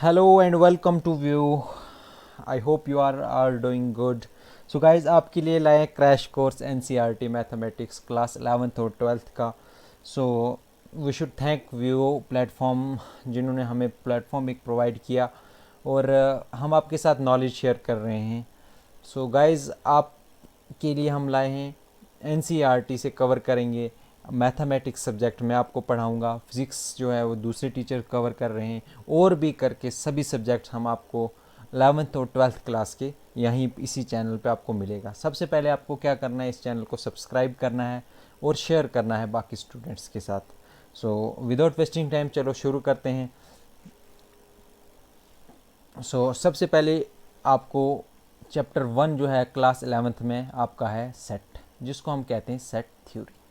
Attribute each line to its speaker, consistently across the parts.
Speaker 1: Hello and welcome to View. I hope you are all doing good. So guys, आपके लिए लाए crash course NCERT mathematics class 11th और 12th का. So we should thank view platform जिन्होंने हमें platform एक provide किया और हम आपके साथ नॉलेज शेयर कर रहे हैं. सो गाइस, आपके लिए हम लाए हैं NCERT से कवर करेंगे. मैथमेटिक्स सब्जेक्ट में आपको पढ़ाऊंगा. फिज़िक्स जो है वो दूसरे टीचर कवर कर रहे हैं और भी करके सभी सब्जेक्ट हम आपको 11th और 12th क्लास के यहीं इसी चैनल पे आपको मिलेगा. सबसे पहले आपको क्या करना है, इस चैनल को सब्सक्राइब करना है और शेयर करना है बाकी स्टूडेंट्स के साथ. सो विदाउट वेस्टिंग टाइम चलो शुरू करते हैं. सो सबसे पहले आपको चैप्टर 1 जो है क्लास 11th में आपका है सेट, जिसको हम कहते हैं सेट थ्योरी.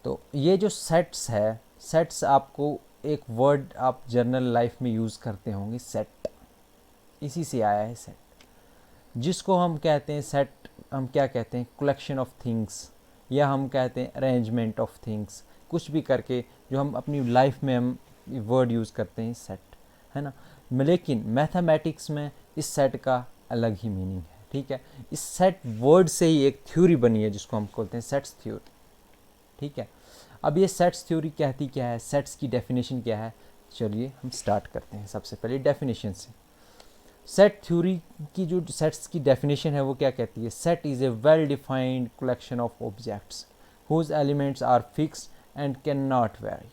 Speaker 1: तो ये जो सेट्स है, सेट्स आपको एक वर्ड आप जर्नल लाइफ में यूज़ करते होंगे, सेट. इसी से आया है सेट, जिसको हम कहते हैं सेट. हम क्या कहते हैं, कलेक्शन ऑफ थिंग्स, या हम कहते हैं अरेंजमेंट ऑफ थिंग्स. कुछ भी करके जो हम अपनी लाइफ में हम वर्ड यूज़ करते हैं सेट, है ना. लेकिन मैथमेटिक्स में इस सेट का अलग ही मीनिंग है. ठीक है, इस सेट वर्ड से ही एक थ्योरी बनी है जिसको हम बोलते हैं सेट्स थ्योरी. ठीक है, अब ये सेट्स थ्योरी कहती क्या है, सेट्स की डेफिनेशन क्या है. चलिए हम स्टार्ट करते हैं सबसे पहले डेफिनेशन से. सेट थ्योरी की जो सेट्स की डेफिनेशन है वो क्या कहती है, set is a well defined collection of objects whose elements are fixed and can not vary.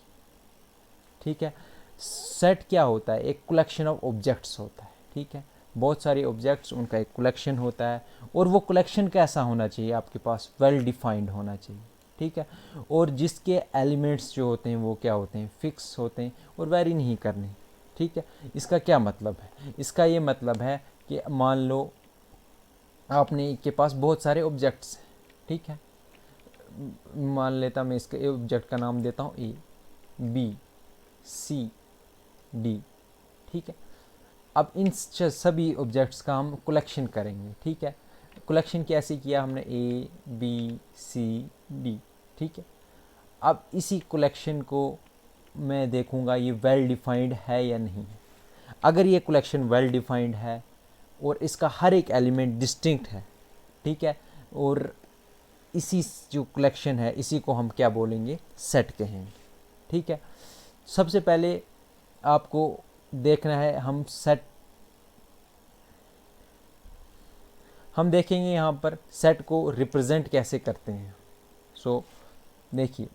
Speaker 1: ठीक है, सेट क्या होता है, एक कलेक्शन ऑफ ऑब्जेक्ट्स होता है. ठीक है, बहुत सारे ऑब्जेक्ट्स, उनका एक कलेक्शन होता है. और वो कलेक्शन कैसा होना चाहिए, आपके पास वेल डिफाइंड होना चाहिए. ठीक है, और जिसके एलिमेंट्स जो होते हैं वो क्या होते हैं, फिक्स होते हैं और वेरी नहीं करने. ठीक है, इसका क्या मतलब है, इसका ये मतलब है कि मान लो आपने के पास बहुत सारे ऑब्जेक्ट्स हैं. ठीक है, मान लेता मैं इसके ऑब्जेक्ट का नाम देता हूँ ए, बी, सी, डी. ठीक है, अब इन सभी ऑब्जेक्ट्स का हम कलेक्शन करेंगे. ठीक है, कलेक्शन कैसे किया हमने, ए बी सी डी. ठीक है, अब इसी कलेक्शन को मैं देखूंगा ये वेल डिफाइंड है या नहीं है. अगर ये कलेक्शन वेल डिफाइंड है और इसका हर एक एलिमेंट डिस्टिंक्ट है, ठीक है, और इसी जो कलेक्शन है इसी को हम क्या बोलेंगे, सेट कहेंगे. ठीक है, सबसे पहले आपको देखना है हम देखेंगे यहाँ पर सेट को रिप्रेजेंट कैसे करते हैं. सो देखिए,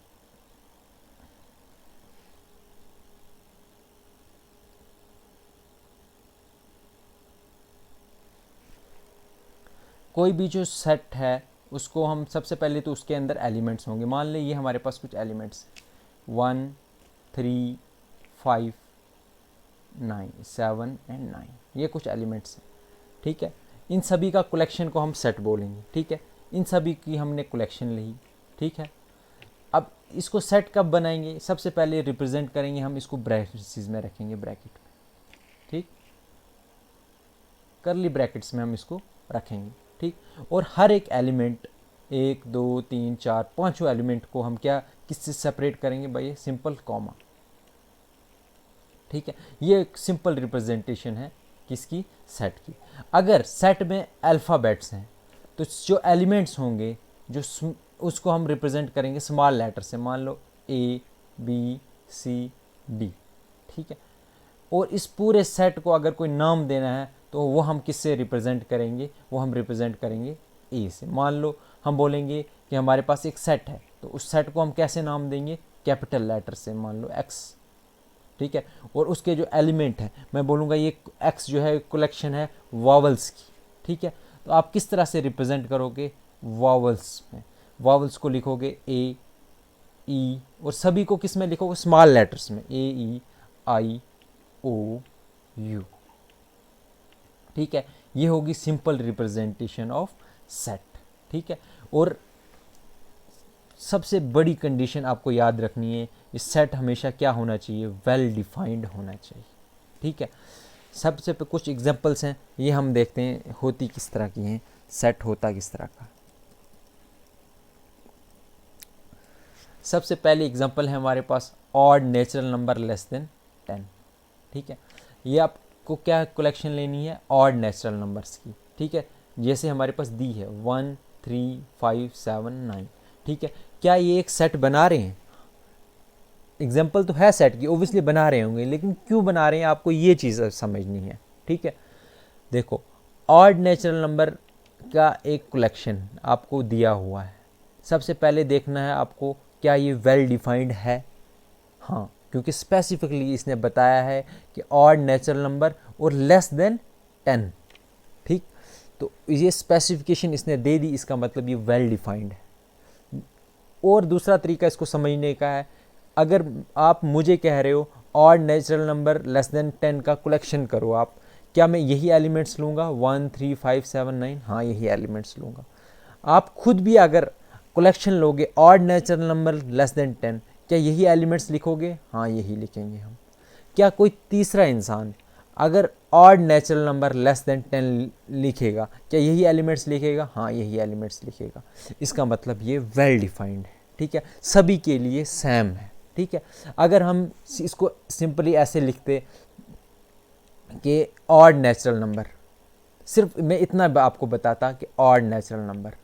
Speaker 1: कोई भी जो सेट है उसको हम सबसे पहले तो उसके अंदर एलिमेंट्स होंगे. मान लें ये हमारे पास कुछ एलिमेंट्स 1 3 5 9 7 एंड 9, ये कुछ एलिमेंट्स हैं. ठीक है, इन सभी का कलेक्शन को हम सेट बोलेंगे. ठीक है, इन सभी की हमने कलेक्शन ली. ठीक है, अब इसको सेट कब बनाएंगे, सबसे पहले रिप्रेजेंट करेंगे हम इसको ब्रैकेट्स में रखेंगे, ब्रैकेट में. ठीक, करली ब्रैकेट्स में हम इसको रखेंगे. ठीक, और हर एक एलिमेंट 1 2 3 4 पाँचों एलिमेंट को हम क्या किससे सेपरेट करेंगे भाई, सिंपल कॉमा. ठीक है, ये एक सिंपल रिप्रेजेंटेशन है किसकी, सेट की. अगर सेट में अल्फ़ाबेट्स हैं तो जो एलिमेंट्स होंगे जो उसको हम रिप्रेजेंट करेंगे स्मॉल लेटर से. मान लो ए बी सी डी. ठीक है, और इस पूरे सेट को अगर कोई नाम देना है तो वो हम किससे रिप्रेजेंट करेंगे, वो हम रिप्रेजेंट करेंगे ए से. मान लो हम बोलेंगे कि हमारे पास एक सेट है तो उस सेट को हम कैसे नाम देंगे, कैपिटल लेटर से, मान लो एक्स. ठीक है, और उसके जो एलिमेंट है मैं बोलूँगा ये एक्स जो है कलेक्शन है वावल्स की. ठीक है, तो आप किस तरह से रिप्रेजेंट करोगे, वावल्स में. वावल्स को लिखोगे ए ई, और सभी को किस में लिखोगे, स्मॉल लेटर्स में, ए ई आई ओ यू. ठीक है, ये होगी सिंपल रिप्रेजेंटेशन ऑफ सेट. ठीक है, और सबसे बड़ी कंडीशन आपको याद रखनी है, ये सेट हमेशा क्या होना चाहिए, वेल डिफाइंड होना चाहिए. ठीक है, सबसे पे कुछ एग्जांपल्स हैं, ये हम देखते हैं होती किस तरह की हैं, सेट होता किस तरह का. सबसे पहले एग्जांपल है हमारे पास odd natural number less than 10. ठीक है, ये आपको क्या कलेक्शन लेनी है, ऑड नेचुरल नंबर्स की, ठीक है। जैसे हमारे पास दी है 1 3 5 7 9, ठीक है। क्या ये एक सेट बना रहे हैं, एग्जाम्पल तो है सेट की, ओबियसली बना रहे होंगे, लेकिन क्यों बना रहे हैं आपको ये चीज़ समझनी है, ठीक है। देखो, ऑड नेचुरल नंबर का एक कलेक्शन आपको दिया हुआ है, सबसे पहले देखना है आपको क्या ये वेल डिफाइंड है, हाँ, क्योंकि स्पेसिफिकली इसने बताया है कि ऑड नेचुरल नंबर और लेस देन 10, ठीक। तो ये स्पेसिफिकेशन इसने दे दी, इसका मतलब ये वेल डिफाइंड है। और दूसरा तरीका इसको समझने का है, अगर आप मुझे कह रहे हो odd natural number less than 10 का कलेक्शन करो आप, क्या मैं यही एलिमेंट्स लूँगा 1 3 5 7 9, हाँ यही एलिमेंट्स लूँगा। आप खुद भी अगर कलेक्शन लोगे odd natural number less than 10, क्या यही एलिमेंट्स लिखोगे, हाँ यही लिखेंगे हम। क्या कोई तीसरा इंसान अगर odd natural number less than 10 लिखेगा, क्या यही एलिमेंट्स लिखेगा, हाँ यही एलिमेंट्स लिखेगा। इसका मतलब ये वेल डिफाइंड है, ठीक है, सभी के लिए सेम है, ठीक है। अगर हम इसको सिंपली ऐसे लिखते कि ऑड नेचुरल नंबर, सिर्फ मैं इतना आपको बताता कि ऑड नेचुरल नंबर,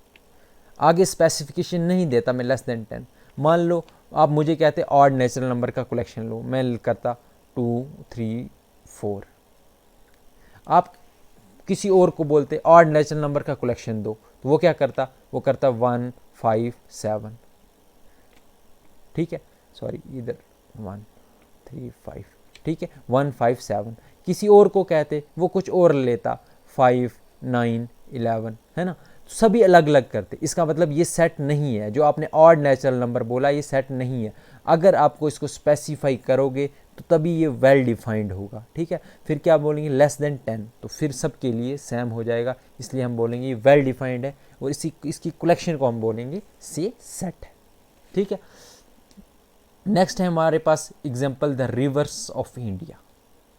Speaker 1: आगे स्पेसिफिकेशन नहीं देता मैं लेस देन 10। मान लो आप मुझे कहते ऑड नेचुरल नंबर का कलेक्शन लो, मैं करता 2 3 4, आप किसी और को बोलते ऑड नेचुरल नंबर का कलेक्शन दो, तो वो क्या करता, वो करता 1 5 7, ठीक है, सॉरी इधर 1 3 5, ठीक है, 1 5 7। किसी और को कहते वो कुछ और लेता 5 9 11, है ना, सभी अलग अलग करते। इसका मतलब ये सेट नहीं है, जो आपने ऑड नेचुरल नंबर बोला ये सेट नहीं है। अगर आपको इसको स्पेसिफाई करोगे तो तभी ये वेल डिफाइंड होगा, ठीक है। फिर क्या बोलेंगे, लेस देन 10, तो फिर सबके लिए सेम हो जाएगा, इसलिए हम बोलेंगे ये वेल डिफाइंड है, और इसकी कलेक्शन को हम बोलेंगे से सेट है, ठीक है। नेक्स्ट है हमारे पास example the rivers of India,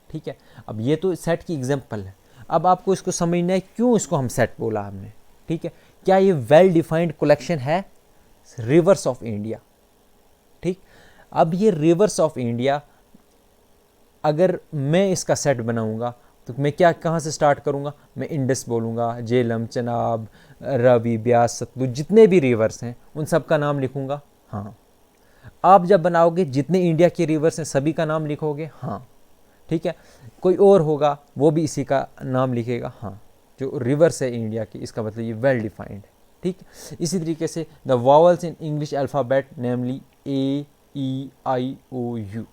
Speaker 1: ठीक है। अब ये तो सेट की एग्जाम्पल है, अब आपको इसको समझना है क्यों इसको हम सेट बोला हमने, ठीक है। क्या ये वेल डिफाइंड कलेक्शन है, रिवर्स ऑफ इंडिया, ठीक। अब ये रिवर्स ऑफ इंडिया, अगर मैं इसका सेट बनाऊंगा तो मैं क्या कहाँ से स्टार्ट करूंगा, मैं इंडस बोलूँगा, झेलम चनाब रावी ब्यास सतलुज, जितने भी रिवर्स हैं उन सब का नाम लिखूंगा, हाँ। आप जब बनाओगे जितने इंडिया के रिवर्स हैं सभी का नाम लिखोगे, हाँ, ठीक है। कोई और होगा वो भी इसी का नाम लिखेगा, हाँ, जो रिवर्स है इंडिया की, इसका मतलब ये वेल डिफाइंड है, ठीक। इसी तरीके से the vowels in English alphabet namely A E I O U,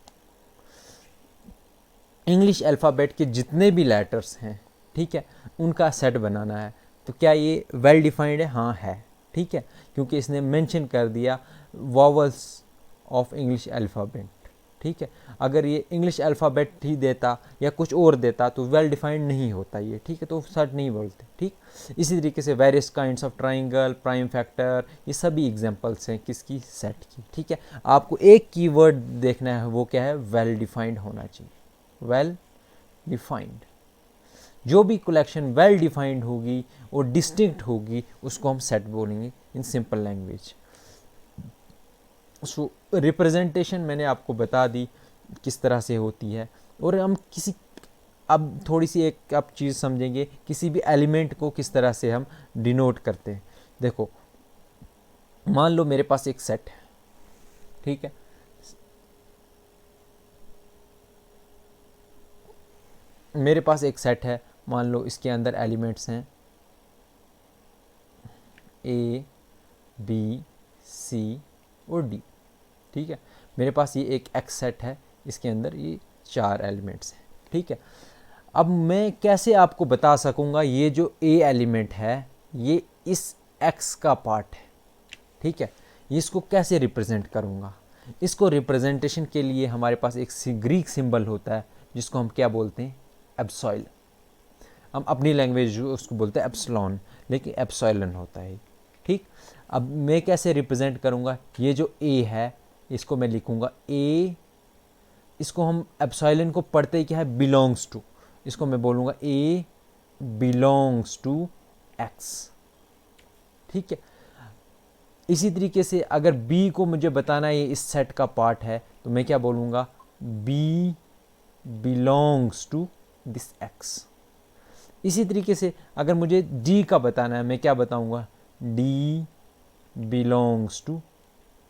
Speaker 1: English alphabet के जितने भी लेटर्स हैं, ठीक है, उनका सेट बनाना है। तो क्या ये वेल डिफाइंड है, हाँ है, ठीक है, क्योंकि इसने मेंशन कर दिया वॉवल्स ऑफ इंग्लिश अल्फ़ाबेट, ठीक है। अगर ये इंग्लिश अल्फ़ाबेट ही देता या कुछ और देता तो वेल डिफाइंड नहीं होता ये, ठीक है, तो सेट नहीं बोलते, ठीक। इसी तरीके से various kinds of triangle, prime factor, ये सभी एग्जांपल्स हैं किसकी, सेट की, ठीक है। आपको एक कीवर्ड देखना है, वो क्या है, वेल डिफाइंड होना चाहिए, वेल डिफाइंड। जो भी कलेक्शन वेल डिफाइंड होगी और डिस्टिंक्ट होगी उसको हम सेट बोलेंगे in simple language. So representation मैंने आपको बता दी किस तरह से होती है, और हम अब थोड़ी सी एक आप चीज़ समझेंगे, किसी भी एलिमेंट को किस तरह से हम डिनोट करते हैं। देखो, मान लो मेरे पास एक सेट है, ठीक है, मेरे पास एक सेट है, मान लो इसके अंदर एलिमेंट्स हैं ए बी सी और डी, ठीक है। मेरे पास ये एक एक्स सेट है, इसके अंदर ये 4 एलिमेंट्स हैं, ठीक है। अब मैं कैसे आपको बता सकूंगा ये जो ए एलिमेंट है ये इस एक्स का पार्ट है, ठीक है, इसको कैसे रिप्रेजेंट करूंगा। इसको रिप्रेजेंटेशन के लिए हमारे पास एक ग्रीक सिंबल होता है जिसको हम क्या बोलते हैं, एप्सिलॉन। हम अपनी लैंग्वेज उसको बोलते हैं एप्सिलॉन, लेकिन एप्सिलॉन होता है, ठीक। अब मैं कैसे रिप्रेजेंट करूंगा, ये जो ए है इसको मैं लिखूंगा ए, इसको हम एप्सिलॉन को पढ़ते ही क्या है, बिलोंग्स टू, इसको मैं बोलूँगा ए बिलोंग्स टू एक्स, ठीक है। इसी तरीके से अगर बी को मुझे बताना है ये इस सेट का पार्ट है तो मैं क्या बोलूँगा, B belongs to this X. इसी तरीके से अगर मुझे D का बताना है, मैं क्या बताऊंगा, D बिलोंग्स टू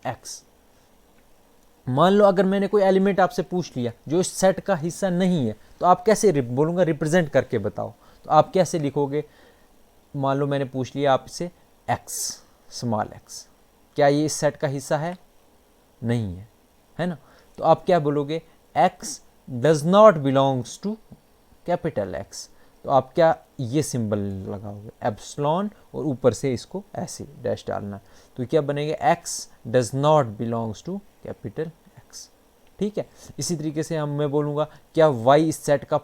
Speaker 1: X। मान लो अगर मैंने कोई एलिमेंट आपसे पूछ लिया जो इस सेट का हिस्सा नहीं है, तो आप कैसे बोलूँगा, रिप्रेजेंट करके बताओ, तो आप कैसे लिखोगे। मान लो मैंने पूछ लिया आपसे x, स्मॉल x, क्या ये इस सेट का हिस्सा है, नहीं है, है ना, तो आप क्या बोलोगे, x does not belongs to capital X। तो आप क्या ये सिंबल लगाओगे एप्सिलॉन और ऊपर से इसको ऐसे डैश डालना, तो क्या बनेगा, x does not belongs to capital X। ठीक है, इसी तरीके से मैं बोलूँगा क्या y इस सेट का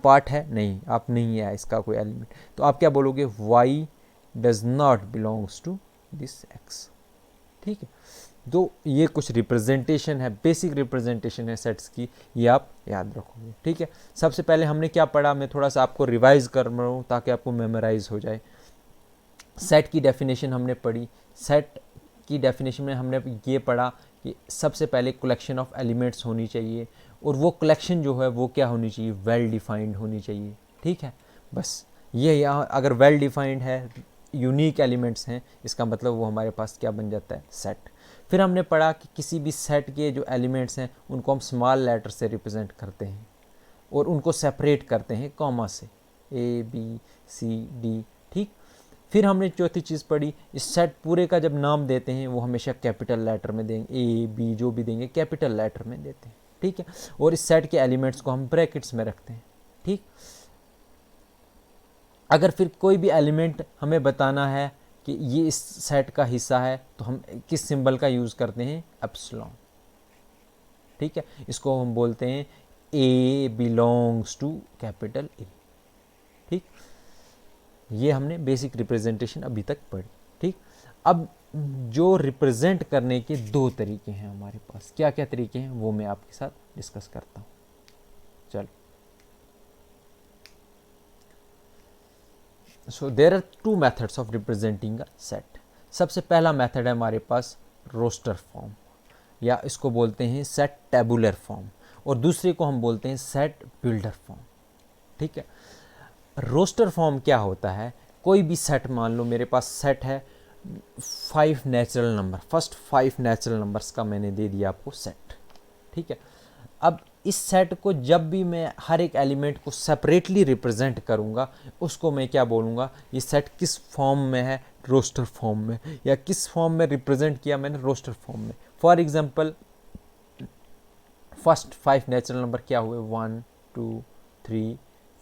Speaker 1: पार्ट है, नहीं, आप नहीं है इसका कोई एलिमेंट, तो आप क्या बोलोगे, y does not belongs to this x। ठीक है, तो ये कुछ रिप्रेजेंटेशन है, बेसिक रिप्रेजेंटेशन है सेट्स की, ये आप याद रखोगे। ठीक है, सबसे पहले हमने क्या पढ़ा, मैं थोड़ा सा आपको रिवाइज कर रहा हूँ ताकि आपको मेमोराइज हो जाए। सेट की डेफिनेशन हमने पढ़ी। सेट की डेफिनेशन में हमने ये पढ़ा कि सबसे पहले कलेक्शन ऑफ एलिमेंट्स होनी चाहिए, और वो कलेक्शन जो है वो क्या होनी चाहिए, वेल डिफाइंड होनी चाहिए। ठीक है, बस ये यहाँ अगर वेल डिफाइंड है, यूनिक एलिमेंट्स हैं, इसका मतलब वो हमारे पास क्या बन जाता है, सेट। फिर हमने पढ़ा कि किसी भी सेट के जो एलिमेंट्स हैं उनको हम स्मॉल लेटर से रिप्रेजेंट करते हैं और उनको सेपरेट करते हैं कॉमा से, A B C D। ठीक, फिर हमने चौथी चीज़ पढ़ी, इस सेट पूरे का जब नाम देते हैं वो हमेशा कैपिटल लेटर में देंगे, A B जो भी देंगे कैपिटल लेटर में देते हैं। ठीक है, और इस सेट के एलिमेंट्स को हम ब्रैकेट्स में रखते हैं। ठीक, अगर फिर कोई भी एलिमेंट हमें बताना है कि ये इस सेट का हिस्सा है, तो हम किस सिंबल का यूज़ करते हैं, एप्सिलॉन। ठीक है, इसको हम बोलते हैं A belongs to capital A। ठीक, ये हमने बेसिक रिप्रेजेंटेशन अभी तक पढ़ी। ठीक, अब जो रिप्रेजेंट करने के दो तरीके हैं हमारे पास, क्या क्या तरीके हैं वो मैं आपके साथ डिस्कस करता हूँ। चलो, so there are two methods of representing a set. सबसे पहला मेथड है हमारे पास रोस्टर फॉर्म, या इसको बोलते हैं सेट टेबुलर फॉर्म, और दूसरे को हम बोलते हैं सेट बिल्डर फॉर्म। ठीक है, रोस्टर फॉर्म क्या होता है, कोई भी सेट, मान लो मेरे पास सेट है 5 natural number, first 5 natural numbers का मैंने दे दिया आपको सेट। ठीक है, अब इस सेट को जब भी मैं हर एक एलिमेंट को सेपरेटली रिप्रेजेंट करूंगा, उसको मैं क्या बोलूँगा, ये सेट किस फॉर्म में है, रोस्टर फॉर्म में, या किस फॉर्म में रिप्रेजेंट किया मैंने, रोस्टर फॉर्म में। For example first 5 natural number क्या हुए, 1 2 3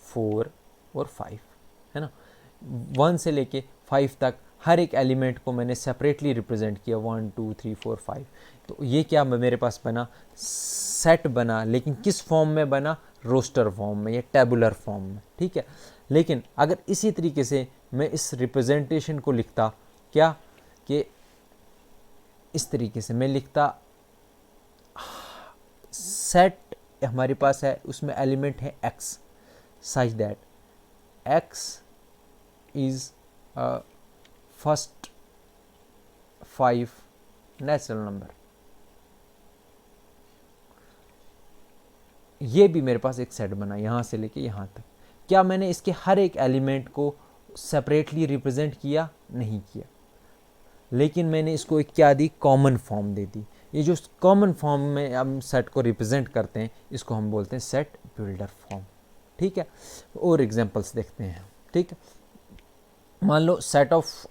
Speaker 1: 4 और 5, है ना। 1 से लेके 5 तक हर एक एलिमेंट को मैंने सेपरेटली रिप्रेजेंट किया, 1 2 3 4 5। तो ये क्या मेरे पास बना, सेट बना, लेकिन किस फॉर्म में बना, रोस्टर फॉर्म में या टेबुलर फॉर्म में। ठीक है, लेकिन अगर इसी तरीके से मैं इस रिप्रेजेंटेशन को लिखता, क्या कि इस तरीके से मैं लिखता, सेट हमारे पास है, उसमें एलिमेंट है x, such that x is first 5 natural number. ये भी मेरे पास एक सेट बना यहाँ से लेके यहाँ तक। क्या मैंने इसके हर एक एलिमेंट को सेपरेटली रिप्रेजेंट किया, नहीं किया, लेकिन मैंने इसको एक क्या दी, कॉमन फॉर्म दे दी। ये जो कॉमन फॉर्म में हम सेट को रिप्रेजेंट करते हैं, इसको हम बोलते हैं सेट बिल्डर फॉर्म। ठीक है, और एग्जांपल्स देखते हैं। ठीक है, मान लो सेट ऑफ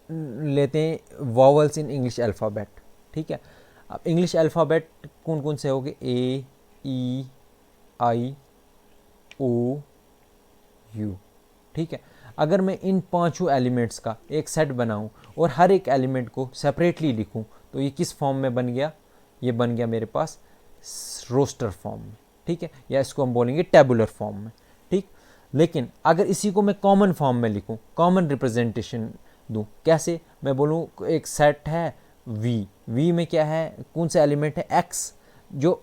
Speaker 1: लेते हैं वॉवल्स इन इंग्लिश अल्फ़ाबेट। ठीक है, अब इंग्लिश अल्फ़ाबेट कौन कौन से हो गए, A E I O U। ठीक है, अगर मैं इन पांचों एलिमेंट्स का एक सेट बनाऊं और हर एक एलिमेंट को सेपरेटली लिखूं, तो ये किस फॉर्म में बन गया, ये बन गया मेरे पास रोस्टर फॉर्म में। ठीक है, या इसको हम बोलेंगे टेबुलर फॉर्म में। ठीक, लेकिन अगर इसी को मैं कॉमन फॉर्म में लिखूं, कॉमन रिप्रेजेंटेशन दूं, कैसे, मैं बोलूं एक सेट है V में क्या है, कौन सा एलिमेंट है, X, जो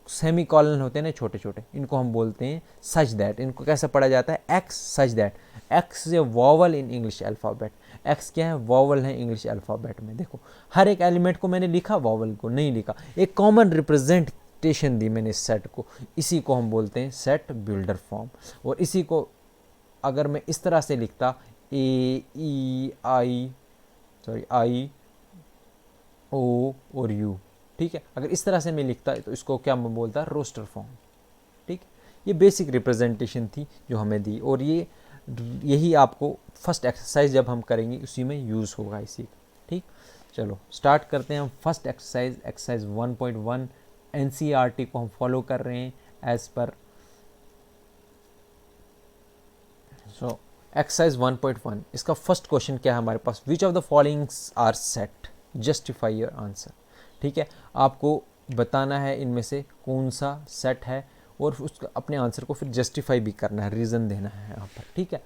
Speaker 1: सेमी कॉलन होते हैं ना छोटे छोटे, इनको हम बोलते हैं सच दैट। इनको कैसे पढ़ा जाता है, X such that. X is a vowel in English alphabet. X क्या है, वॉवल है इंग्लिश अल्फ़ाबेट में। देखो, हर एक एलिमेंट को मैंने लिखा, वॉवल को नहीं लिखा, एक कॉमन रिप्रेजेंट रिप्रेजेंटेशन दी मैंने इस सेट को, इसी को हम बोलते हैं सेट बिल्डर फॉर्म। और इसी को अगर मैं इस तरह से लिखता आई ओ और यू, ठीक है, अगर इस तरह से मैं लिखता तो इसको क्या मैं बोलता, रोस्टर फॉर्म। ठीक, ये बेसिक रिप्रेजेंटेशन थी जो हमें दी, और यही आपको फर्स्ट एक्सरसाइज जब हम करेंगे उसी में यूज़ होगा इसी का। ठीक, चलो स्टार्ट करते हैं हम फर्स्ट एक्सरसाइज, एक्सरसाइज 1.1। एनसीईआरटी को हम फॉलो कर रहे हैं एज पर। सो एक्सरसाइज 1.1, इसका फर्स्ट क्वेश्चन क्या है हमारे पास, which of the followings are set, justify your answer. ठीक है, आपको बताना है इनमें से कौन सा सेट है और उसका अपने आंसर को फिर जस्टिफाई भी करना है, रीज़न देना है यहाँ पर। ठीक है,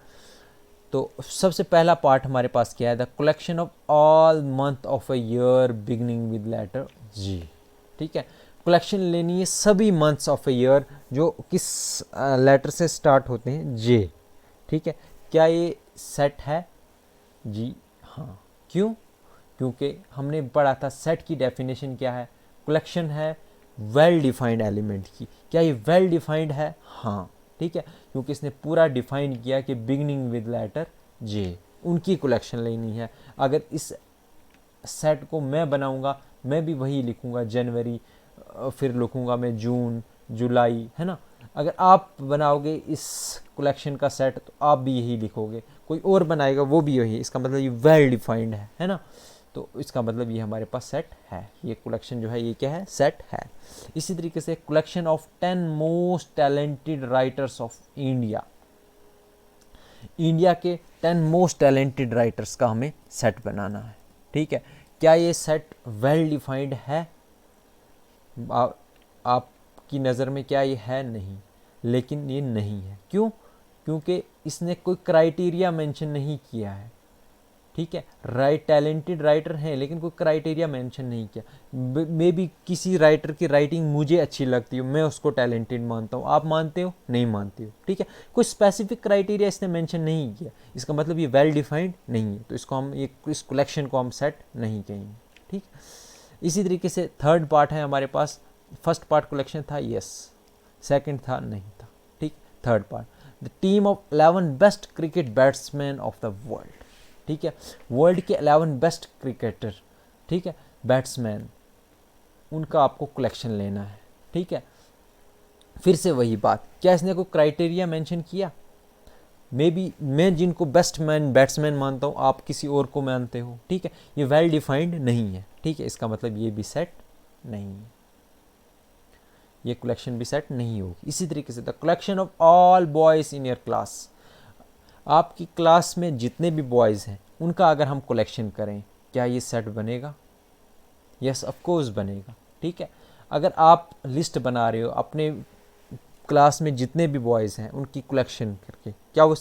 Speaker 1: तो सबसे पहला पार्ट हमारे पास क्या है, the collection of all month of a year beginning with letter G. ठीक है, कलेक्शन लेनी है सभी मंथ्स ऑफ अ ईयर जो किस लेटर से स्टार्ट होते हैं, जे। ठीक है, क्या ये सेट है, जी हाँ। क्यों, क्योंकि हमने पढ़ा था सेट की डेफिनेशन क्या है, कलेक्शन है वेल डिफाइंड एलिमेंट की। क्या ये वेल डिफाइंड है, हाँ। ठीक है, क्योंकि इसने पूरा डिफाइन किया कि बिगनिंग विद लेटर जे, उनकी कलेक्शन लेनी है। अगर इस सेट को मैं बनाऊंगा, मैं भी वही लिखूंगा जनवरी, फिर लिखूंगा मैं जून, जुलाई, है ना। अगर आप बनाओगे इस कलेक्शन का सेट तो आप भी यही लिखोगे, कोई और बनाएगा वो भी यही, इसका मतलब ये वेल डिफाइंड है ना। तो इसका मतलब ये हमारे पास सेट है, ये कलेक्शन जो है ये क्या है, सेट है। इसी तरीके से collection of 10 most talented writers of India, India के 10 मोस्ट टैलेंटेड राइटर्स का हमें सेट बनाना है। ठीक है, क्या ये सेट वेल डिफाइंड है, आपकी नज़र में क्या ये है, नहीं, लेकिन ये नहीं है। क्यों, क्योंकि इसने कोई क्राइटेरिया मेंशन नहीं किया है। ठीक है, टैलेंटेड राइटर हैं लेकिन कोई क्राइटेरिया मेंशन नहीं किया। मे बी किसी राइटर की राइटिंग मुझे अच्छी लगती हो, मैं उसको टैलेंटेड मानता हूँ, आप मानते हो, नहीं मानते हो। ठीक है, कोई स्पेसिफिक क्राइटेरिया इसने मेंशन नहीं किया, इसका मतलब ये वेल डिफाइंड नहीं है, तो इसको हम इस कलेक्शन को हम सेट नहीं कहेंगे। ठीक, इसी तरीके से थर्ड पार्ट है हमारे पास, फर्स्ट पार्ट कलेक्शन था, यस, सेकंड था, नहीं था। ठीक, third part, the team of 11 best cricket batsman of the world. ठीक है, वर्ल्ड के 11 बेस्ट क्रिकेटर, ठीक है, बैट्समैन, उनका आपको कलेक्शन लेना है। ठीक है, फिर से वही बात, क्या इसने कोई क्राइटेरिया मेंशन किया, मे बी मैं जिनको बेस्ट बैट्समैन मानता हूँ आप किसी और को मानते हो। ठीक है, ये वेल डिफाइंड नहीं है। ठीक है, इसका मतलब ये भी सेट नहीं है, ये कलेक्शन भी सेट नहीं होगी। इसी तरीके से the collection of all boys in your class, आपकी क्लास में जितने भी बॉयज़ हैं उनका अगर हम कलेक्शन करें, क्या ये सेट बनेगा, यस ऑफ कोर्स बनेगा। ठीक है, अगर आप लिस्ट बना रहे हो अपने क्लास में जितने भी बॉयज़ हैं उनकी कलेक्शन करके, क्या वो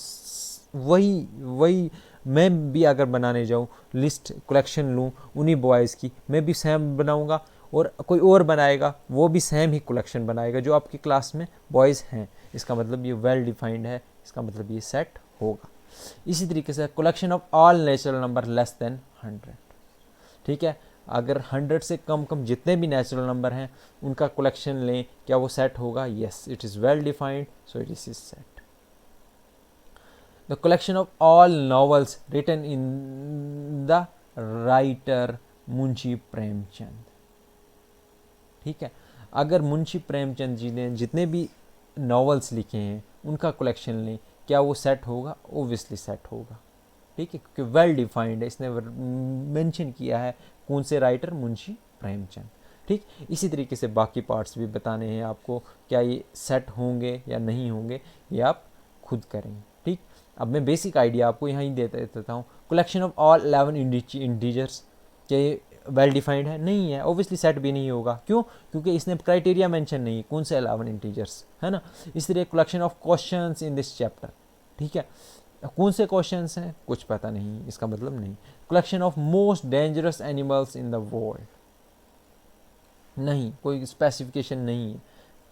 Speaker 1: वही मैं भी अगर बनाने जाऊँ लिस्ट, कलेक्शन लूँ उन्हीं बॉयज़ की, मैं भी सेम बनाऊँगा और कोई और बनाएगा वो भी सेम ही कलेक्शन बनाएगा जो आपकी क्लास में बॉयज़ हैं। इसका मतलब ये वेल डिफाइंड है, इसका मतलब ये सेट होगा। इसी तरीके से collection of all natural number less then 100। ठीक है, अगर 100 से कम जितने भी नेचुरल नंबर हैं उनका कलेक्शन लें, क्या वो सेट होगा, yes, it is well defined, so it is set. The collection of all novels written in the writer Munshi Premchand. ठीक है, अगर मुंशी प्रेमचंद जी ने जितने भी नॉवेल्स लिखे हैं उनका कलेक्शन लें, क्या वो सेट होगा, ओबियसली सेट होगा। ठीक है, क्योंकि वेल डिफाइंड है, इसने मेंशन किया है कौन से राइटर, मुंशी प्रेमचंद। ठीक, इसी तरीके से बाकी पार्ट्स भी बताने हैं आपको, क्या ये सेट होंगे या नहीं होंगे ये आप खुद करेंगे। ठीक, अब मैं बेसिक आइडिया आपको यहाँ ही देता हूँ। कलेक्शन ऑफ ऑल 11 इंटीजर्स, क्या ये वेल डिफाइंड है, नहीं है, ओबियसली सेट भी नहीं होगा। क्यों, क्योंकि इसने क्राइटेरिया मेंशन नहीं, कौन से 11 इंटीजर्स, है ना। इस तरह collection of questions in this chapter, ठीक है, कौन से क्वेश्चंस हैं कुछ पता नहीं, इसका मतलब नहीं। Collection of most dangerous animals in the world, नहीं, कोई स्पेसिफिकेशन नहीं है,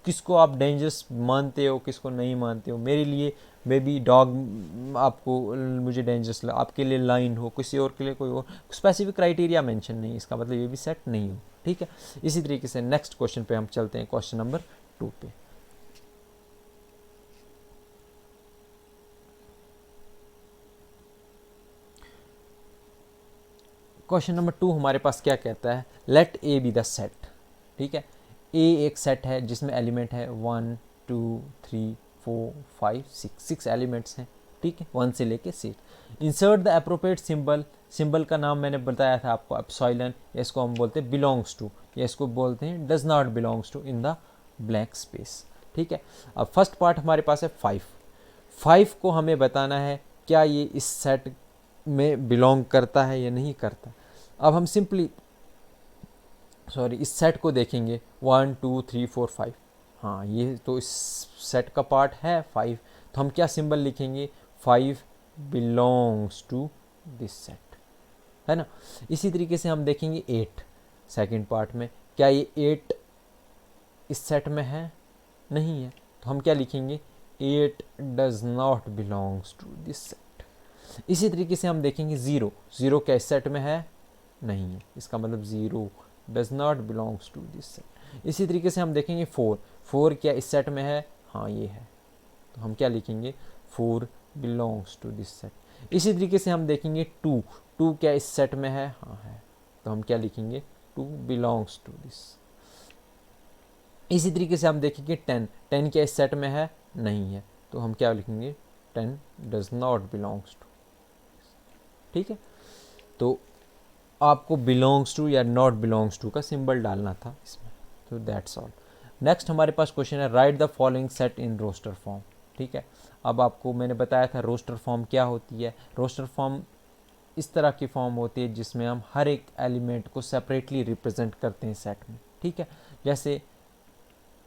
Speaker 1: किसको आप डेंजरस मानते हो किसको नहीं मानते हो। मेरे लिए मे बी डॉग आपको, मुझे डेंजरस आपके लिए लाइन हो, किसी और के लिए कोई और, स्पेसिफिक क्राइटेरिया मेंशन नहीं, इसका मतलब ये भी सेट नहीं हो। ठीक है। इसी तरीके से नेक्स्ट क्वेश्चन पे हम चलते हैं, क्वेश्चन नंबर 2 पे। क्वेश्चन नंबर 2 हमारे पास क्या कहता है, let A be the set. ठीक है, ए एक सेट है जिसमें एलिमेंट है 1 2 3 4 5 6 एलिमेंट्स हैं। ठीक है, 1 से लेके 6। Insert the appropriate symbol, symbol का नाम मैंने बताया था आपको एप्सिलॉन, इसको हम बोलते हैं बिलोंग्स टू, या इसको बोलते हैं does not belongs to in the blank space. ठीक है, अब फर्स्ट पार्ट हमारे पास है 5 को हमें बताना है क्या ये इस सेट में बिलोंग करता है या नहीं करता। अब हम सिंपली इस सेट को देखेंगे 1 2 3 4 5, हाँ ये तो इस सेट का पार्ट है 5, तो हम क्या सिंबल लिखेंगे, 5 बिलोंग्स टू दिस सेट, है ना। इसी तरीके से हम देखेंगे 8 सेकंड पार्ट में, क्या ये 8 इस सेट में है, नहीं है, तो हम क्या लिखेंगे, 8 does not belongs to this set. इसी तरीके से हम देखेंगे 0 क्या इस सेट में है, नहीं है, इसका मतलब 0 does not belongs to this set. इसी तरीके से हम देखेंगे 4 क्या इस सेट में है, हाँ ये है, तो हम क्या लिखेंगे, 4 बिलोंग्स टू दिस सेट। इसी तरीके से हम देखेंगे 2 क्या इस सेट में है, हाँ है, तो हम क्या लिखेंगे, 2 बिलोंग्स टू दिस। इसी तरीके से हम देखेंगे 10 क्या इस सेट में है, नहीं है, तो हम क्या लिखेंगे, 10 डज नॉट बिलोंग्स टू। ठीक है, तो आपको बिलोंग्स टू या नॉट बिलोंग्स टू का सिंबल डालना था इसमें, तो दैट्स ऑल। नेक्स्ट हमारे पास क्वेश्चन है, write the following set in roster form. ठीक है, अब आपको मैंने बताया था रोस्टर फॉर्म क्या होती है। रोस्टर फॉर्म इस तरह की फॉर्म होती है जिसमें हम हर एक एलिमेंट को सेपरेटली रिप्रेजेंट करते हैं सेट में। ठीक है, जैसे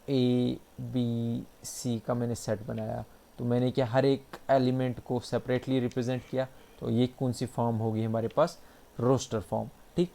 Speaker 1: ABC का मैंने सेट बनाया, तो मैंने क्या हर एक एलिमेंट को सेपरेटली रिप्रेजेंट किया, तो ये कौन सी फॉर्म होगी हमारे पास, रोस्टर फॉर्म। ठीक,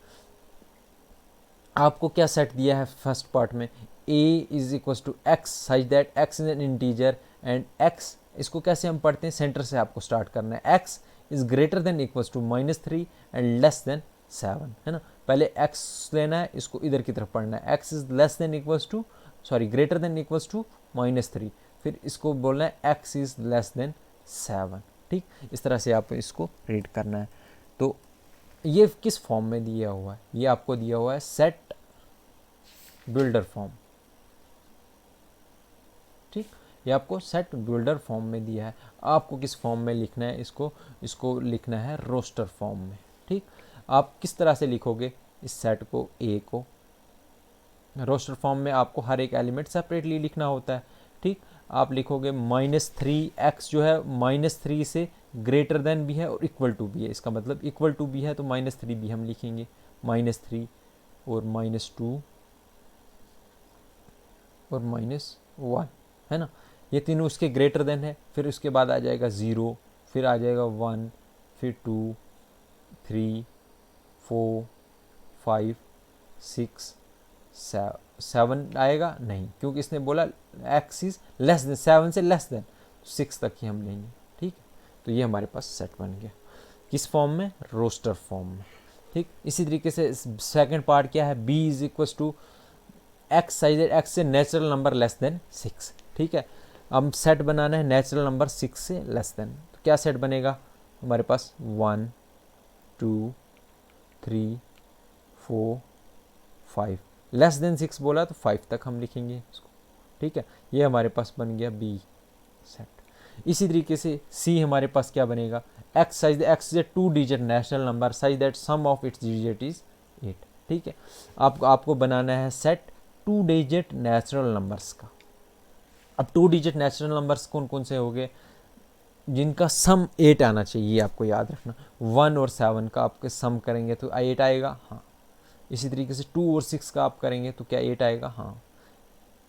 Speaker 1: आपको क्या सेट दिया है फर्स्ट पार्ट में, a is equal to X such that x is an integer and x, इसको कैसे हम पढ़ते हैं, सेंटर से आपको स्टार्ट करना है, x is greater than equal to -3 and less than 7, है ना। पहले x लेना है, इसको इधर की तरफ पढ़ना है, x is less than equal to greater than equal to -3, फिर इसको बोलना है x इज लेस देन 7। ठीक, इस तरह से आप इसको रीड करना है। तो ये किस फॉर्म में दिया हुआ है, ये आपको दिया हुआ है सेट बिल्डर फॉर्म। ठीक, ये आपको सेट बिल्डर फॉर्म में दिया है, आपको किस फॉर्म में लिखना है, इसको लिखना है रोस्टर फॉर्म में। ठीक, आप किस तरह से लिखोगे इस सेट को, ए को रोस्टर फॉर्म में आपको हर एक एलिमेंट सेपरेटली लिखना होता है। ठीक, आप लिखोगे -3x जो है -3 से ग्रेटर देन भी है और इक्वल टू भी है, इसका मतलब इक्वल टू भी है तो -3 भी हम लिखेंगे, -3 और -2 और -1, है ना, ये तीनों उसके ग्रेटर देन है। फिर उसके बाद आ जाएगा 0, फिर आ जाएगा 1, फिर 2 3 4 5 6 7 आएगा नहीं, क्योंकि इसने बोला x इज लेस देन 7 से लेस देन 6 तक ही हम लेंगे। ठीक, तो ये हमारे पास सेट बन गया, किस फॉर्म में, रोस्टर फॉर्म में। ठीक, इसी तरीके से सेकंड पार्ट क्या है, b is equal to X such x से नेचुरल नंबर लेस देन 6। ठीक है, हम सेट बनाना है नेचुरल नंबर 6 से लेस देन, तो क्या सेट बनेगा हमारे पास, 1 2 3 4 5, लेस देन 6 बोला तो 5 तक हम लिखेंगे इसको। ठीक है, ये हमारे पास बन गया बी सेट। इसी तरीके से सी हमारे पास क्या बनेगा, X such X is a 2 digit natural number such that sum of its digit is 8। ठीक है, आपको बनाना है सेट 2 डिजिट नेचुरल नंबर्स का। अब 2 डिजिट नेचुरल नंबर्स कौन कौन से हो गए, जिनका सम 8 आना चाहिए, ये आपको याद रखना। 1 और 7 का आपके सम करेंगे तो 8 आएगा, हाँ। इसी तरीके से 2 और 6 का आप करेंगे तो क्या 8 आएगा, हाँ।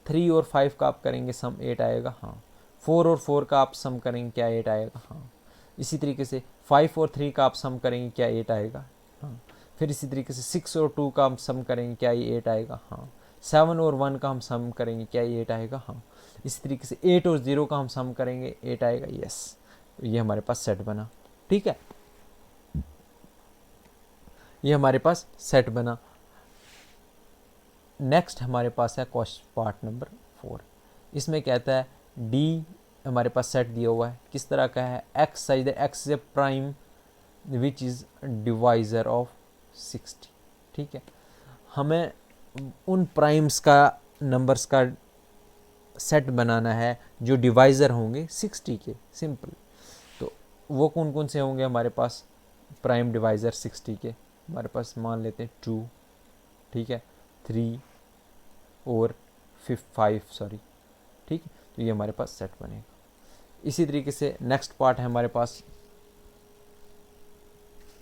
Speaker 1: 3 और 5 का आप करेंगे सम 8 आएगा, हाँ। 4 और 4 का आप सम करेंगे क्या 8 आएगा, हाँ। इसी तरीके से 5 और 3 का आप सम करेंगे क्या 8 आएगा, हाँ। फिर इसी तरीके से 6 और 2 का हम सम करेंगे क्या ये 8 आएगा, हाँ। 7 और 1 का हम सम करेंगे क्या ये 8 आएगा, हाँ। इसी तरीके से 8 और 0 का हम सम करेंगे 8 आएगा, यस। ये हमारे पास सेट बना। ठीक है, ये हमारे पास सेट बना। नेक्स्ट हमारे पास है क्वेश्चन पार्ट नंबर 4। इसमें कहता है डी हमारे पास सेट दिया हुआ है, किस तरह का है, x such X is A prime which is divisor of 60। ठीक है, हमें उन प्राइम्स का नंबर्स का सेट बनाना है जो डिवाइज़र होंगे 60 के, सिंपल। तो वो कौन कौन से होंगे हमारे पास प्राइम डिवाइज़र 60 के? हमारे पास मान लेते हैं 2, ठीक है, 3 और 5 सॉरी, ठीक है। तो ये हमारे पास सेट बनेगा। इसी तरीके से नेक्स्ट पार्ट है हमारे पास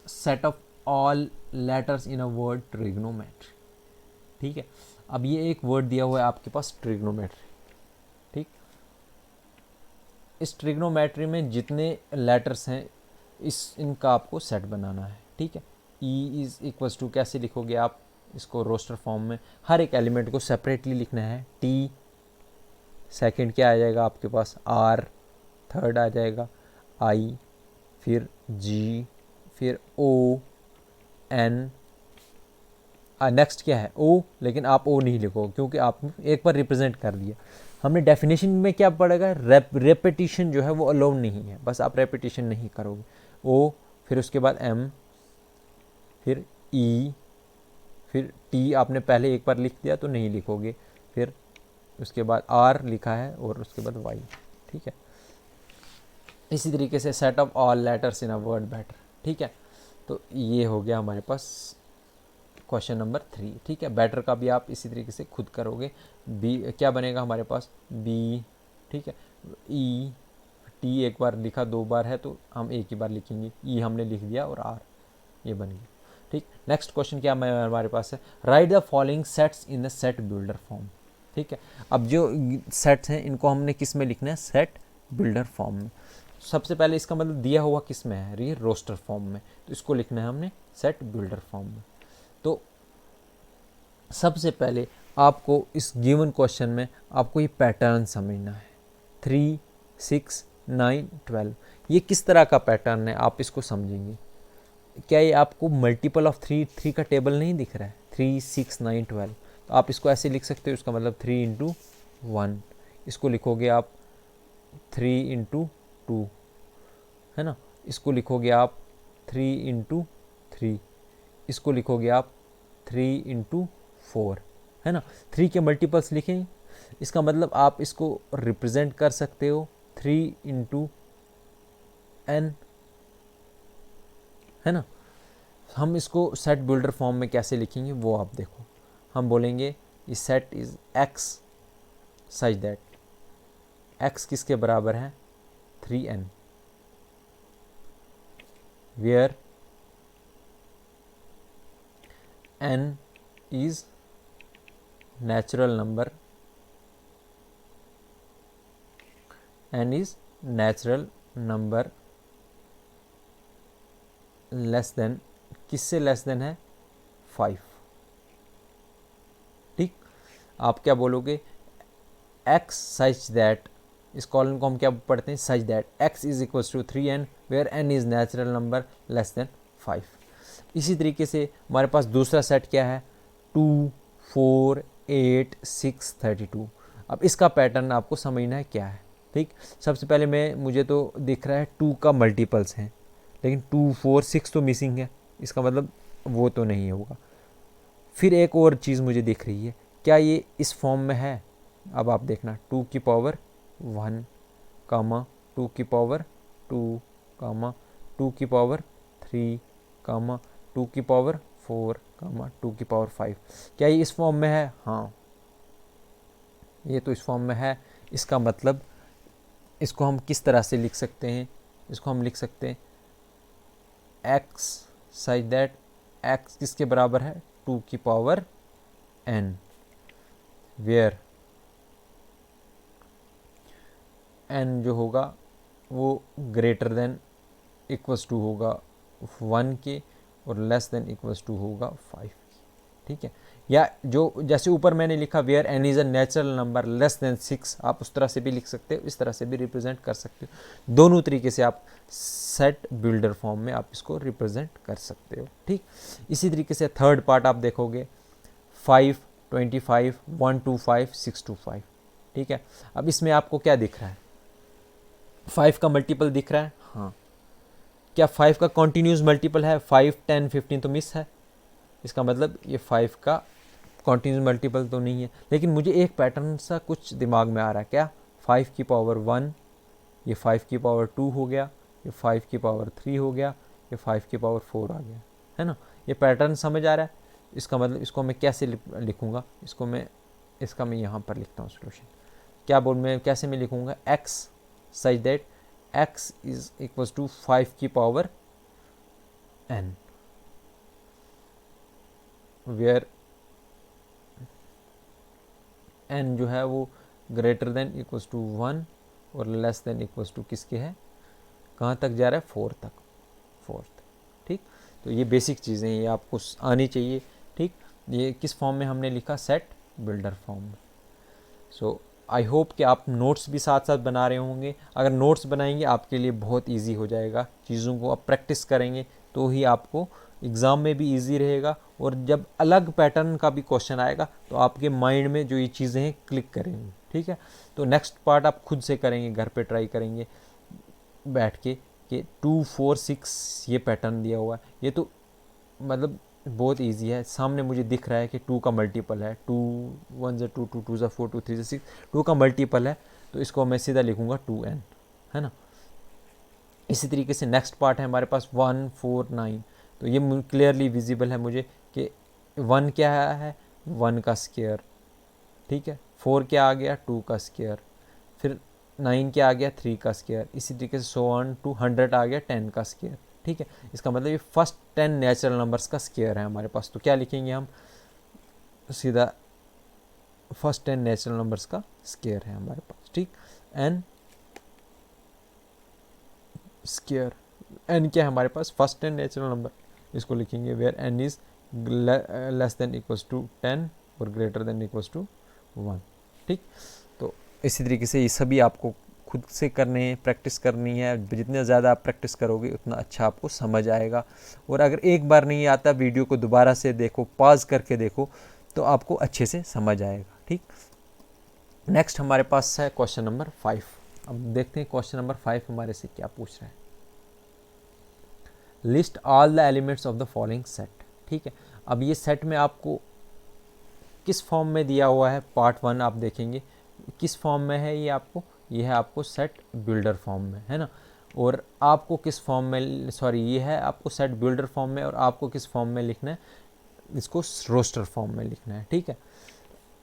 Speaker 1: set of all letters in a word trigonometry. ठीक है, अब ये एक वर्ड दिया हुआ है आपके पास ट्रिग्नोमेट्री। ठीक, इस ट्रिग्नोमेट्री में जितने लेटर्स हैं इनका आपको सेट बनाना है। ठीक है, ई इज इक्वल्स टू कैसे लिखोगे आप इसको रोस्टर फॉर्म में, हर एक एलिमेंट को सेपरेटली लिखना है। टी सेकंड क्या आ जाएगा आपके पास, आर थर्ड आ जाएगा, आई फिर जी फिर ओ एन, नेक्स्ट क्या है ओ, लेकिन आप ओ नहीं लिखो क्योंकि आपने एक बार रिप्रेजेंट कर दिया। हमने डेफिनेशन में क्या पढ़ेगा, रेपिटिशन जो है वो अलाउड नहीं है, बस आप रेपिटिशन नहीं करोगे। ओ फिर उसके बाद एम फिर ई फिर टी आपने पहले एक बार लिख दिया तो नहीं लिखोगे, फिर उसके बाद आर लिखा है और उसके बाद वाई। ठीक है, इसी तरीके से set of all letters in a word better. ठीक है, तो ये हो गया हमारे पास क्वेश्चन नंबर 3। ठीक है, बेटर का भी आप इसी तरीके से खुद करोगे। बी क्या बनेगा हमारे पास, बी, ठीक है, ई टी एक बार लिखा, 2 बार है तो हम एक ही बार लिखेंगे, ई हमने लिख दिया और आर ये बन गया। ठीक, नेक्स्ट क्वेश्चन क्या हमारे पास है, write the following sets in the set builder form. ठीक है, अब जो सेट्स हैं इनको हमने किस में लिखना है, सेट बिल्डर फॉर्म में। सबसे पहले इसका मतलब दिया हुआ किस में है, ये रोस्टर फॉर्म में, तो इसको लिखना है हमने सेट बिल्डर फॉर्म में। तो सबसे पहले आपको इस गिवन क्वेश्चन में आपको ये पैटर्न समझना है, 3, 6, 9, 12 ये किस तरह का पैटर्न है आप इसको समझेंगे। क्या ये आपको मल्टीपल ऑफ 3 का टेबल नहीं दिख रहा है, 3, 6, 9, 12, तो आप इसको ऐसे लिख सकते हो, इसका मतलब 3 इंटू 1, इसको लिखोगे आप 3 इंटू 2, है ना, इसको लिखोगे आप 3 इंटू 3, इसको लिखोगे आप 3 इंटू 4, है ना, 3 के मल्टीपल्स लिखें, इसका मतलब आप इसको रिप्रेजेंट कर सकते हो 3 इंटू एन, है ना। हम इसको सेट बिल्डर फॉर्म में कैसे लिखेंगे वो आप देखो, हम बोलेंगे ये set is X such that X किसके बराबर है, 3n, where n is natural number, n is natural number less than, किससे लेस देन है, 5। ठीक, आप क्या बोलोगे, x सच दैट, इस कॉलम को हम क्या पढ़ते हैं, such that x is equals to 3n where n is natural number less than 5। इसी तरीके से हमारे पास दूसरा सेट क्या है, 2, 4, 8, 6, 32। अब इसका पैटर्न आपको समझना है क्या है। ठीक, सबसे पहले मुझे तो दिख रहा है 2 का मल्टीपल्स हैं, लेकिन 2, 4, 6 तो मिसिंग है, इसका मतलब वो तो नहीं होगा। फिर एक और चीज़ मुझे दिख रही है, क्या ये इस फॉर्म में है, अब आप देखना 2 की पावर 1, 2 की पावर 2, 2 की पावर 3, 2 की पावर 4, 2 की पावर 5, क्या ये इस फॉर्म में है, हाँ ये तो इस फॉर्म में है। इसका मतलब इसको हम किस तरह से लिख सकते हैं, इसको हम लिख सकते हैं x सच दैट x किसके बराबर है, 2 की पावर n, वेयर n जो होगा वो ग्रेटर देन इक्वल्स टू होगा 1 के और लेस देन इक्वल्स टू होगा 5 की। ठीक है, या जो जैसे ऊपर मैंने लिखा where n is a natural number less than 6, आप उस तरह से भी लिख सकते हो, इस तरह से भी रिप्रेजेंट कर सकते हो। दोनों तरीके से आप सेट बिल्डर फॉर्म में आप इसको रिप्रेजेंट कर सकते हो। ठीक, इसी तरीके से थर्ड पार्ट आप देखोगे 5, 25, 125, 625। ठीक है, अब इसमें आपको क्या दिख रहा है, 5 का मल्टीपल दिख रहा है, हाँ। क्या 5 का कॉन्टीन्यूस मल्टीपल है? 5, 10, 15 तो मिस है, इसका मतलब ये 5 का कॉन्टीन्यूस मल्टीपल तो नहीं है। लेकिन मुझे एक पैटर्न सा कुछ दिमाग में आ रहा है, क्या? 5 की पावर 1, ये 5 की पावर 2 हो गया, ये 5 की पावर 3 हो गया, ये 5 की पावर 4 आ गया, है ना। ये पैटर्न समझ आ रहा है? इसका मतलब इसको मैं कैसे लिखूँगा, इसका मैं यहाँ पर लिखता हूँ सोल्यूशन। क्या बोल मैं कैसे मैं लिखूँगा, x such that x is equal to 5 की पावर n, वेयर n जो है वो ग्रेटर देन इक्वल्स टू 1 और लेस देन इक्वल्स टू किसके है, कहाँ तक जा रहा है, 4 तक, 4 ठीक। तो ये बेसिक चीज़ें ये आपको आनी चाहिए, ठीक। ये किस फॉर्म में हमने लिखा, सेट बिल्डर फॉर्म में। सो आई होप कि आप नोट्स भी साथ साथ बना रहे होंगे। अगर नोट्स बनाएंगे आपके लिए बहुत इजी हो जाएगा, चीज़ों को आप प्रैक्टिस करेंगे तो ही आपको एग्ज़ाम में भी इजी रहेगा, और जब अलग पैटर्न का भी क्वेश्चन आएगा तो आपके माइंड में जो ये चीज़ें हैं क्लिक करेंगी, ठीक है। तो नेक्स्ट पार्ट आप खुद से करेंगे, घर पे ट्राई करेंगे बैठ के कि 2, 4, 6 ये पैटर्न दिया हुआ है, ये तो मतलब बहुत इजी है, सामने मुझे दिख रहा है कि 2 का मल्टीपल है, 2 1 से 2, 2 2 से 4, 2 3 से 6, 2 का मल्टीपल है, तो इसको मैं सीधा लिखूंगा 2n, है ना। इसी तरीके से नेक्स्ट पार्ट है हमारे पास 1, 4, 9, तो ये क्लियरली विजिबल है मुझे कि 1 क्या है, 1 का स्क्वायर, ठीक है। 4 क्या आ गया, 2 का स्क्वायर, फिर 9 क्या आ गया, 3 का स्क्वायर, इसी तरीके से 100 to 100 आ गया 10 का स्क्वायर, ठीक है। इसका मतलब ये फर्स्ट 10 नेचुरल नंबर्स का स्क्वायर है हमारे पास। तो क्या लिखेंगे हम, सीधा फर्स्ट 10 नेचुरल नंबर्स का स्क्वायर है हमारे पास, ठीक। एन स्क्वायर, एन क्या है हमारे पास, फर्स्ट 10 नेचुरल नंबर, इसको लिखेंगे where N is less than equals to 10 और ग्रेटर देन इक्वल्स टू 1, ठीक। तो इसी तरीके से ये सभी आपको खुद से करने हैं, प्रैक्टिस करनी है। जितने ज़्यादा आप प्रैक्टिस करोगे उतना अच्छा आपको समझ आएगा। और अगर एक बार नहीं आता, वीडियो को दोबारा से देखो, पॉज करके देखो, तो आपको अच्छे से समझ आएगा, ठीक। नेक्स्ट हमारे पास है क्वेश्चन नंबर 5। अब देखते हैं क्वेश्चन नंबर 5 हमारे से क्या पूछ रहा है। List all the elements of the following set, ठीक है। अब ये सेट में आपको किस फॉर्म में दिया हुआ है, पार्ट 1 आप देखेंगे किस फॉर्म में है ये आपको, ये है आपको सेट बिल्डर फॉर्म में, है ना। और आपको किस फॉर्म में, सॉरी ये है आपको सेट बिल्डर फॉर्म में, और आपको किस फॉर्म में लिखना है, इसको रोस्टर फॉर्म में लिखना है, ठीक है।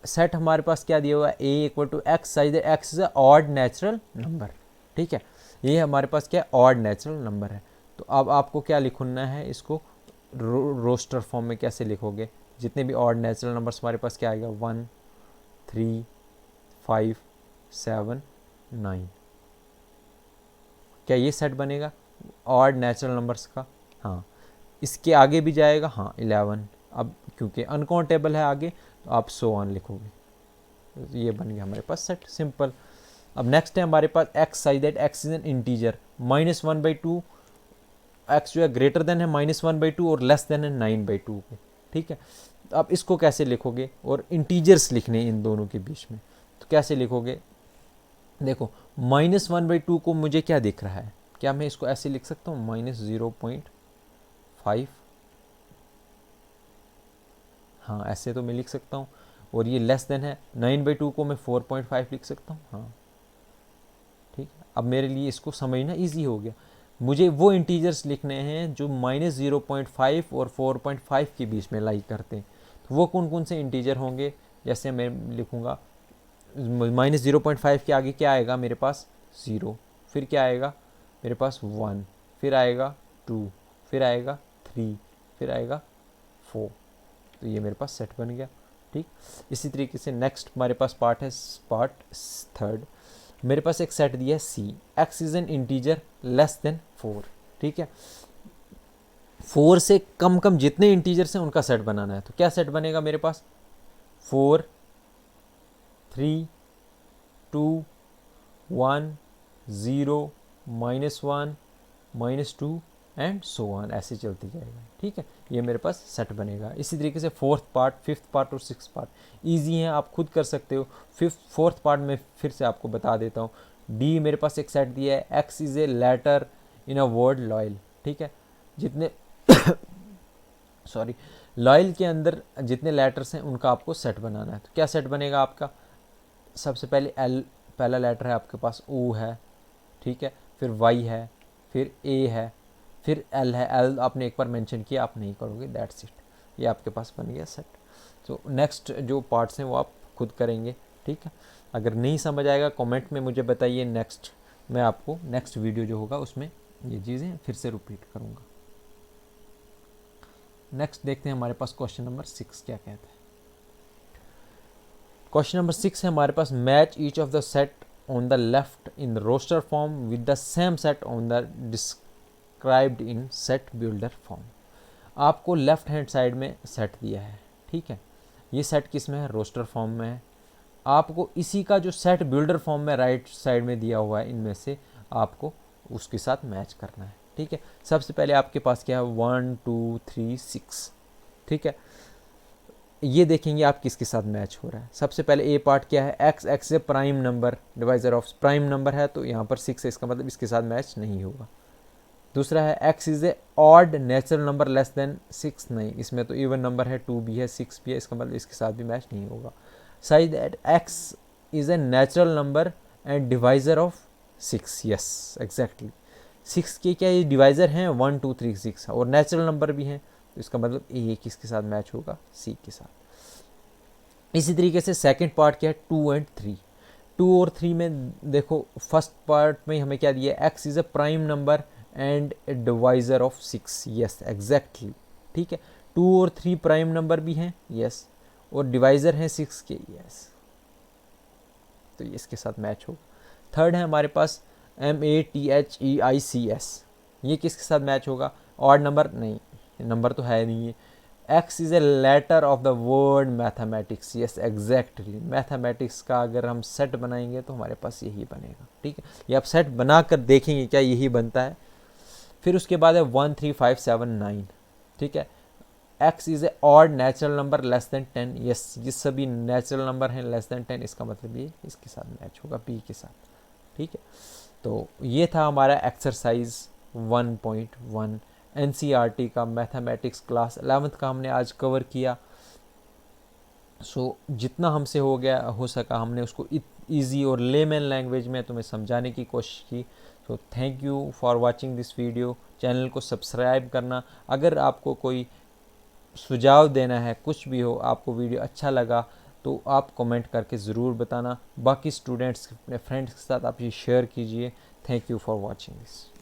Speaker 1: सेट हमारे पास क्या दिया हुआ है, A equal to X, such X is odd natural number, ठीक है। ये हमारे पास क्या ऑड नेचुरल नंबर है। तो अब आपको क्या लिखना है, इसको रोस्टर फॉर्म में कैसे लिखोगे, जितने भी ऑड नेचुरल नंबर्स हमारे पास क्या आएगा, 1, 3, 5, 7, 9, क्या ये सेट बनेगा ऑड नेचुरल नंबर्स का, हाँ। इसके आगे भी जाएगा, हाँ 11, अब क्योंकि अनकाउंटेबल है आगे तो आप 100 लिखोगे, तो ये बन गया हमारे पास सेट, सिंपल। अब नेक्स्ट है हमारे पास X, such that X is an integer, -1/2, X जो है ग्रेटर देन है -1/2 और लेस देन है 9/2 के, ठीक है। तो आप इसको कैसे लिखोगे, और इंटीजर्स लिखने इन दोनों के बीच में, तो कैसे लिखोगे, देखो -1/2 को मुझे क्या दिख रहा है, क्या मैं इसको ऐसे लिख सकता हूँ -0.5, हाँ ऐसे तो मैं लिख सकता हूँ। और ये लेस देन है 9/2 को मैं 4.5 लिख सकता हूँ, हाँ ठीक है। अब मेरे लिए इसको समझना इजी हो गया। मुझे वो इंटीजर्स लिखने हैं जो -0.5 और 4.5 के बीच में लाई करते हैं। तो वो कौन कौन से इंटीजर होंगे, जैसे मैं लिखूँगा -0.5 के आगे क्या आएगा मेरे पास, 0, फिर क्या आएगा मेरे पास 1, फिर आएगा 2, फिर आएगा 3, फिर आएगा 4। तो ये मेरे पास सेट बन गया, ठीक। इसी तरीके से नेक्स्ट हमारे पास पार्ट है, पार्ट 3, मेरे पास एक सेट दिया है C, X is an integer less than 4, ठीक है। 4 से कम कम जितने इंटीजर्स हैं उनका सेट बनाना है। तो क्या सेट बनेगा मेरे पास, 4, 3, 2, 1, 0, -1, -2, एंड सो ऑन, ऐसे चलते जाएगा। ठीक है, ये मेरे पास सेट बनेगा। इसी तरीके से फोर्थ पार्ट, फिफ्थ पार्ट और सिक्स पार्ट ईजी हैं, आप खुद कर सकते हो। फोर्थ पार्ट में फिर से आपको बता देता हूँ। डी मेरे पास एक सेट दिया है, X is a letter in a word loyal. ठीक है, जितने सॉरी लॉयल के अंदर जितने लेटर्स हैं उनका आपको सेट बनाना है। तो क्या सेट बनेगा आपका, सबसे पहले एल पहला लेटर है आपके पास, ओ है, ठीक है, फिर वाई है, फिर ए है, फिर एल है। एल आपने एक बार मेंशन किया, आप नहीं करोगे, दैट्स इट, ये आपके पास बन गया सेट। तो नेक्स्ट जो पार्ट्स हैं वो आप खुद करेंगे। ठीक है, अगर नहीं समझ आएगा कमेंट में मुझे बताइए, नेक्स्ट मैं आपको नेक्स्ट वीडियो जो होगा उसमें ये चीज़ें फिर से रिपीट करूँगा। नेक्स्ट देखते हैं हमारे पास क्वेश्चन नंबर 6 क्या कहता है। क्वेश्चन नंबर 6 है हमारे पास, match each of the set on the left in the roster form with the same set on the described in set builder form. आपको लेफ्ट हैंड साइड में सेट दिया है, ठीक है, ये सेट किस में है, रोस्टर फॉर्म में है। आपको इसी का जो सेट बिल्डर फॉर्म में राइट साइड में दिया हुआ है, इनमें से आपको उसके साथ मैच करना है। ठीक है, सबसे पहले आपके पास क्या है, 1 2 3 6। ठीक है, ये देखेंगे आप किसके साथ मैच हो रहा है। सबसे पहले ए पार्ट क्या है, x, x A prime number, divisor of prime number है, तो यहाँ पर 6 है, इसका मतलब इसके साथ मैच नहीं होगा। दूसरा है X is A odd natural number less than 6, नहीं, इसमें तो इवन नंबर है, 2 भी है 6 भी है, इसका मतलब इसके साथ भी मैच नहीं होगा। Size that X is a natural number and divisor of 6, yes exactly, 6 के क्या ये डिवाइजर हैं, 1 2 3 6, और नेचुरल नंबर भी हैं, तो इसका मतलब ए किसके साथ मैच होगा, सी के साथ। इसी तरीके से सेकंड पार्ट क्या है, 2 एंड 3। 2 और 3 में देखो, फर्स्ट पार्ट में हमें क्या दिया है, X is A prime number and A divisor of 6, yes exactly. ठीक है, 2 और 3 प्राइम नंबर भी हैं, यस, और डिवाइजर हैं 6 के, यस, तो ये इसके साथ मैच होगा। थर्ड है हमारे पास MATHEICS, ये किसके साथ मैच होगा, ऑड नंबर, नहीं, नंबर तो है नहीं है। X is a letter of the word mathematics, yes exactly, mathematics का अगर हम सेट बनाएंगे तो हमारे पास यही बनेगा। ठीक है, ये आप सेट बना कर देखेंगे क्या यही बनता है। फिर उसके बाद है 1 3 5 7 9। ठीक है, X is A odd natural number less than 10, yes, ये सभी नेचुरल नंबर हैं लेस देन 10, इसका मतलब ये इसके साथ मैच होगा, बी के साथ। ठीक है, तो ये था हमारा एक्सरसाइज 1.1 NCERT का मैथमेटिक्स क्लास 11th का हमने आज कवर किया। सो जितना हमसे हो सका हमने उसको इजी और लेमन लैंग्वेज में तुम्हें समझाने की कोशिश की। So thank you for watching this video. Channel को सब्सक्राइब करना। अगर आपको कोई सुझाव देना है, कुछ भी हो, आपको वीडियो अच्छा लगा तो आप कमेंट करके ज़रूर बताना। बाकी स्टूडेंट्स, अपने फ्रेंड्स के साथ आप ये शेयर कीजिए। Thank you for watching this.